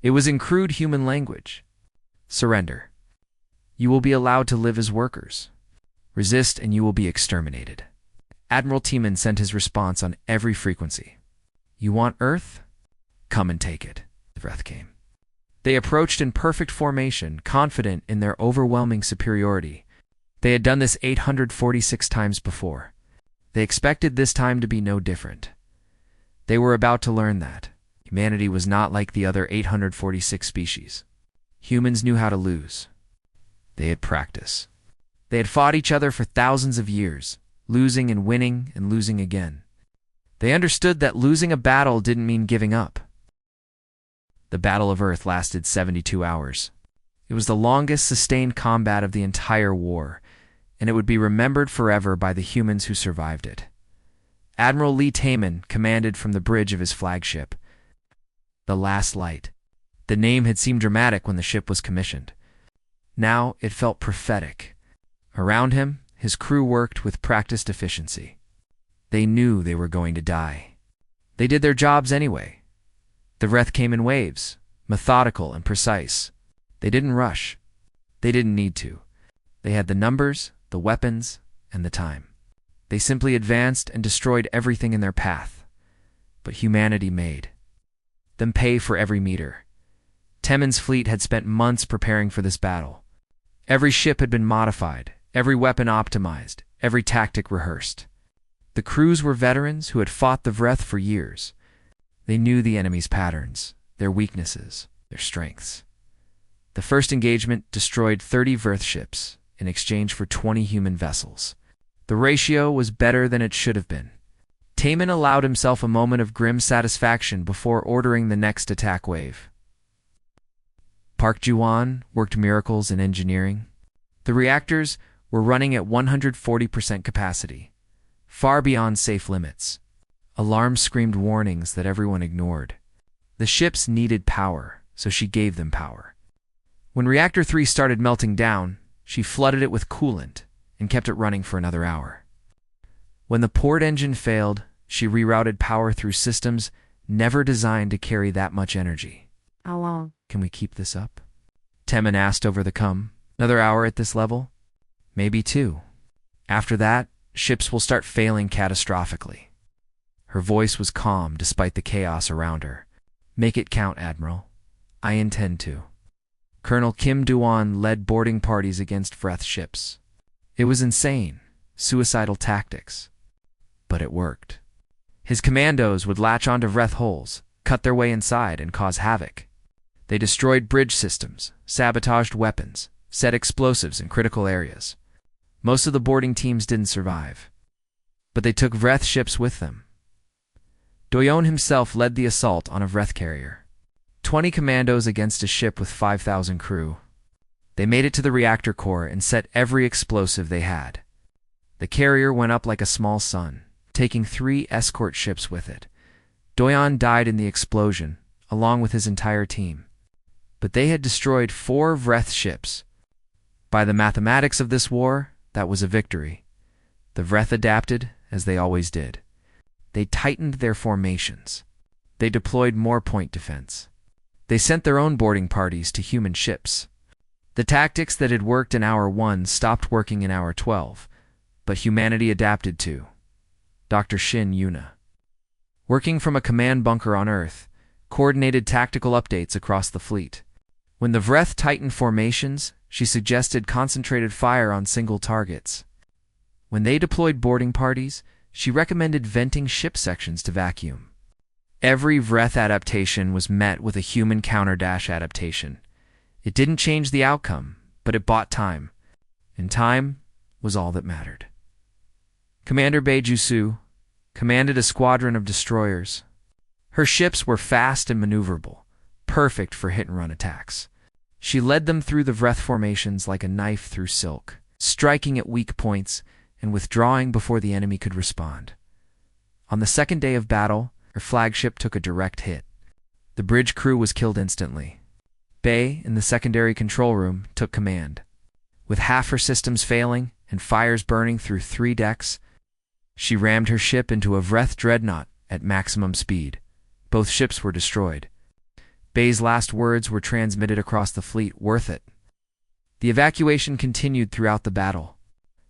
[SPEAKER 1] It was in crude human language. Surrender. You will be allowed to live as workers. Resist and you will be exterminated. Admiral Taemin sent his response on every frequency. You want Earth? Come and take it. The Vreth came. They approached in perfect formation, confident in their overwhelming superiority. They had done this 846 times before. They expected this time to be no different. They were about to learn that humanity was not like the other 846 species. Humans knew how to lose. They had practice. They had fought each other for thousands of years, losing and winning and losing again. They understood that losing a battle didn't mean giving up. The Battle of Earth lasted 72 hours. It was the longest sustained combat of the entire war, and it would be remembered forever by the humans who survived it. Admiral Lee Taemin commanded from the bridge of his flagship, the Last Light. The name had seemed dramatic when the ship was commissioned. Now it felt prophetic. Around him, his crew worked with practiced efficiency. They knew they were going to die. They did their jobs anyway. The Vreth came in waves, methodical and precise. They didn't rush. They didn't need to. They had the numbers, the weapons, and the time. They simply advanced and destroyed everything in their path. But humanity made them pay for every meter. Taemin's fleet had spent months preparing for this battle. Every ship had been modified, every weapon optimized, every tactic rehearsed. The crews were veterans who had fought the Vreth for years. They knew the enemy's patterns, their weaknesses, their strengths. The first engagement destroyed 30 Vreth ships in exchange for 20 human vessels. The ratio was better than it should have been. Taemin allowed himself a moment of grim satisfaction before ordering the next attack wave. Park Ji-won worked miracles in engineering. The reactors were running at 140% capacity, far beyond safe limits. Alarms screamed warnings that everyone ignored. The ships needed power, so she gave them power. When Reactor 3 started melting down, she flooded it with coolant and kept it running for another hour. When the port engine failed, She rerouted power through systems never designed to carry that much energy.
[SPEAKER 2] How long?
[SPEAKER 1] Can we keep this up? Temin asked over the cum. Another hour at this level? Maybe 2. After that, ships will start failing catastrophically. Her voice was calm despite the chaos around her. Make it count, Admiral. I intend to. Colonel Kim Duan led boarding parties against Vreth ships. It was insane, suicidal tactics. But it worked. His commandos would latch onto Vreth hulls, cut their way inside, and cause havoc. They destroyed bridge systems, sabotaged weapons, set explosives in critical areas. Most of the boarding teams didn't survive, but they took Vreth ships with them. Doyon himself led the assault on a Vreth carrier. 20 commandos against a ship with 5,000 crew. They made it to the reactor core and set every explosive they had. The carrier went up like a small sun, taking 3 escort ships with it. Doyon died in the explosion, along with his entire team. But they had destroyed 4 Vreth ships. By the mathematics of this war, that was a victory. The Vreth adapted, as they always did. They tightened their formations. They deployed more point defense. They sent their own boarding parties to human ships. The tactics that had worked in Hour 1 stopped working in Hour 12, but humanity adapted too. Dr. Shin Yuna, working from a command bunker on Earth, coordinated tactical updates across the fleet. When the Vreth tightened formations, she suggested concentrated fire on single targets. When they deployed boarding parties, she recommended venting ship sections to vacuum. Every Vreth adaptation was met with a human counterdash adaptation. It didn't change the outcome, but it bought time, and time was all that mattered. Commander Beijusu commanded a squadron of destroyers. Her ships were fast and maneuverable, perfect for hit-and-run attacks. She led them through the Vreth formations like a knife through silk, striking at weak points and withdrawing before the enemy could respond. On the second day of battle, her flagship took a direct hit. The bridge crew was killed instantly. Bei, in the secondary control room, took command. With half her systems failing and fires burning through 3 decks, she rammed her ship into a Vreth dreadnought at maximum speed. Both ships were destroyed. Bei's last words were transmitted across the fleet, "Worth it." The evacuation continued throughout the battle.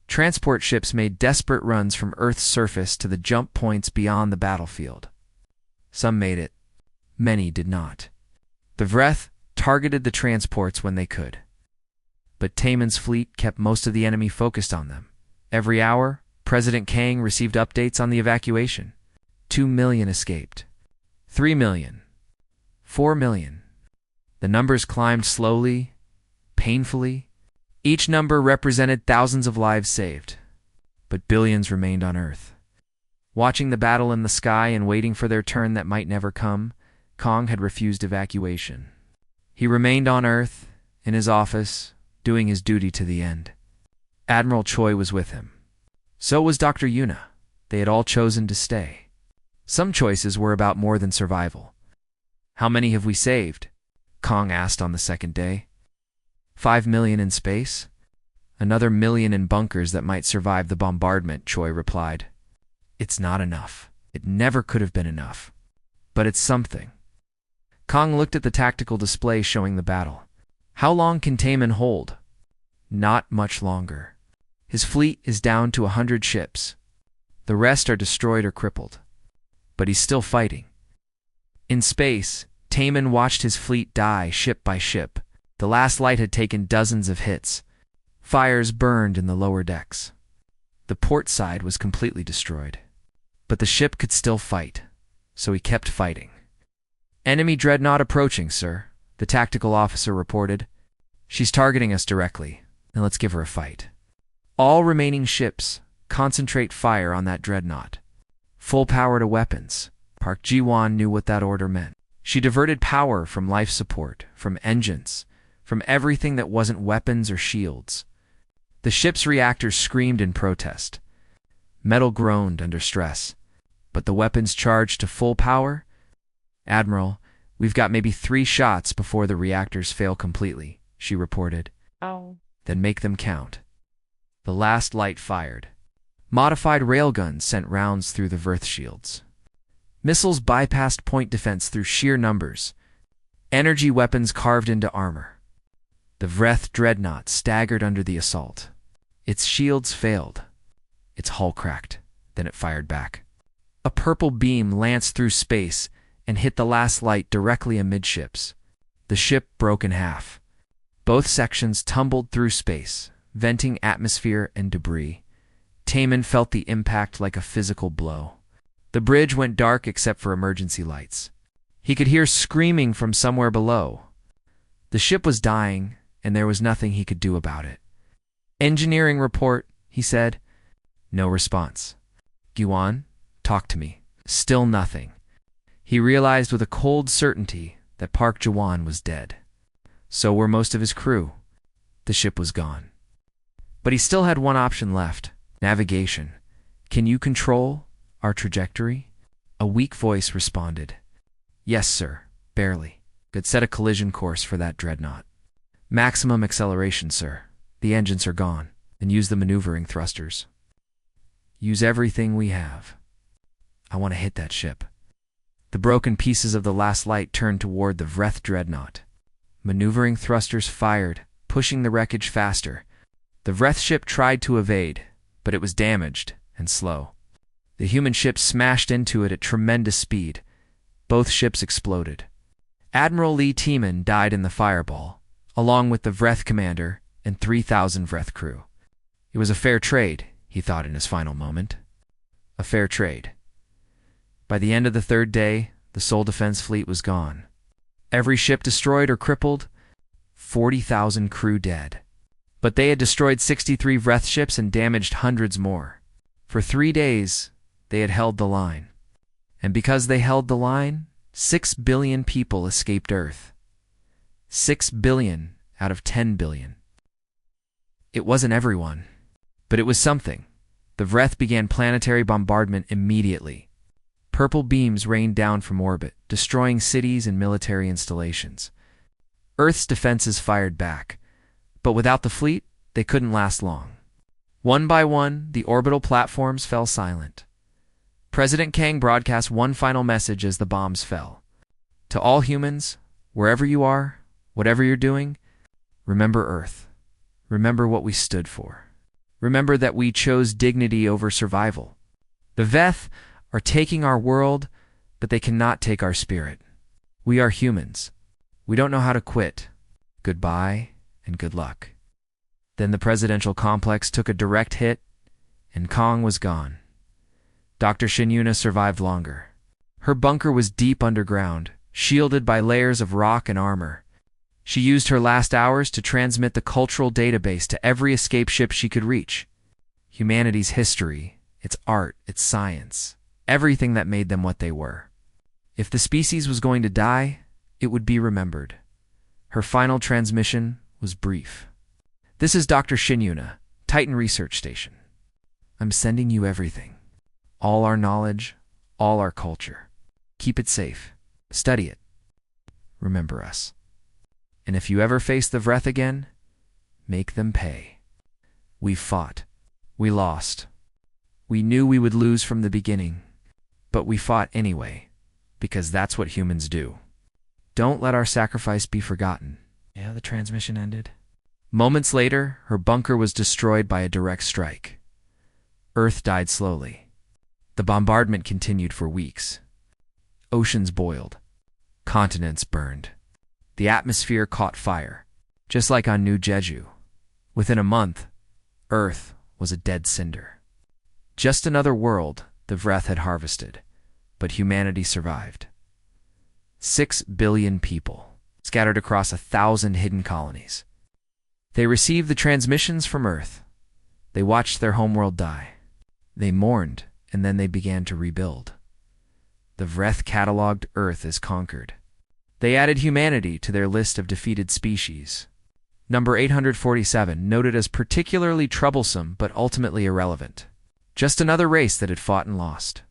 [SPEAKER 1] Transport ships made desperate runs from Earth's surface to the jump points beyond the battlefield. Some made it. Many did not. The Vreth targeted the transports when they could. But Taemin's fleet kept most of the enemy focused on them. Every hour, President Kang received updates on the evacuation. 2 million escaped. 3 million. 4 million. The numbers climbed slowly, painfully. Each number represented thousands of lives saved, but billions remained on Earth. Watching the battle in the sky and waiting for their turn that might never come, Kang had refused evacuation. He remained on Earth, in his office, doing his duty to the end. Admiral Choi was with him. So was Dr. Yuna. They had all chosen to stay. Some choices were about more than survival. "How many have we saved?" Kang asked on the second day. 5 million in space? Another million in bunkers that might survive the bombardment, Choi replied. It's not enough. It never could have been enough. But it's something. Kang looked at the tactical display showing the battle. How long can Taemin hold? Not much longer. His fleet is down to 100 ships. The rest are destroyed or crippled. But he's still fighting. In space, Taemin watched his fleet die ship by ship. The last light had taken dozens of hits. Fires burned in the lower decks. The port side was completely destroyed. But the ship could still fight, so he kept fighting. "Enemy dreadnought approaching, sir," the tactical officer reported. "She's targeting us directly, and let's give her a fight. All remaining ships, concentrate fire on that dreadnought. Full power to weapons." Park Ji-won knew what that order meant. She diverted power from life support, from engines, from everything that wasn't weapons or shields. The ship's reactors screamed in protest. Metal groaned under stress. But the weapons charged to full power? "Admiral, we've got maybe 3 shots before the reactors fail completely," she reported.
[SPEAKER 2] Oh.
[SPEAKER 1] "Then make them count." The last light fired. Modified railguns sent rounds through the Vreth shields. Missiles bypassed point defense through sheer numbers. Energy weapons carved into armor. The Vreth dreadnought staggered under the assault. Its shields failed. Its hull cracked. Then it fired back. A purple beam lanced through space and hit the last light directly amidships. The ship broke in half. Both sections tumbled through space, venting atmosphere and debris. Taman felt the impact like a physical blow. The bridge went dark except for emergency lights. He could hear screaming from somewhere below. The ship was dying, and there was nothing he could do about it. "Engineering report," he said. No response. "Guan, talk to me." Still nothing. He realized with a cold certainty that Park Jawan was dead. So were most of his crew. The ship was gone. But he still had one option left: navigation. "Can you control our trajectory?" A weak voice responded. "Yes, sir. Barely. Could set a collision course for that dreadnought." "Maximum acceleration, sir. The engines are gone. And use the maneuvering thrusters." "Use everything we have. I want to hit that ship." The broken pieces of the last light turned toward the Vreth dreadnought. Maneuvering thrusters fired, pushing the wreckage faster. The Vreth ship tried to evade, but it was damaged and slow. The human ship smashed into it at tremendous speed. Both ships exploded. Admiral Lee Tiemann died in the fireball, along with the Vreth commander and 3,000 Vreth crew. It was a fair trade, he thought in his final moment. A fair trade. By the end of the third day, the Sol Defense fleet was gone. Every ship destroyed or crippled, 40,000 crew dead. But they had destroyed 63 Vreth ships and damaged hundreds more. For 3 days, they had held the line. And because they held the line, 6 billion people escaped Earth. 6 billion out of 10 billion. It wasn't everyone, but it was something. The Vreth began planetary bombardment immediately. Purple beams rained down from orbit, destroying cities and military installations. Earth's defenses fired back, but without the fleet, they couldn't last long. One by one, the orbital platforms fell silent. President Kang broadcast one final message as the bombs fell. "To all humans, wherever you are, whatever you're doing, remember Earth. Remember what we stood for. Remember that we chose dignity over survival. The Veth are taking our world, but they cannot take our spirit. We are humans. We don't know how to quit. Goodbye and good luck." Then the presidential complex took a direct hit, and Kong was gone. Dr. Shinyuna survived longer. Her bunker was deep underground, shielded by layers of rock and armor. She used her last hours to transmit the cultural database to every escape ship she could reach. Humanity's history, its art, its science, everything that made them what they were. If the species was going to die, it would be remembered. Her final transmission was brief. "This is Dr. Shinyuna, Titan Research Station. I'm sending you everything. All our knowledge, all our culture. Keep it safe. Study it. Remember us. And if you ever face the Vreth again, make them pay. We fought. We lost. We knew we would lose from the beginning, but we fought anyway, because that's what humans do. Don't let our sacrifice be forgotten." Yeah, the transmission ended. Moments later, her bunker was destroyed by a direct strike. Earth died slowly. The bombardment continued for weeks. Oceans boiled. Continents burned. The atmosphere caught fire, just like on New Jeju. Within a month, Earth was a dead cinder. Just another world the Vreth had harvested, but humanity survived. 6 billion people, scattered across 1,000 hidden colonies. They received the transmissions from Earth. They watched their homeworld die. They mourned, and then they began to rebuild. The Vreth cataloged Earth as conquered. They added humanity to their list of defeated species. Number 847, noted as particularly troublesome but ultimately irrelevant. Just another race that had fought and lost.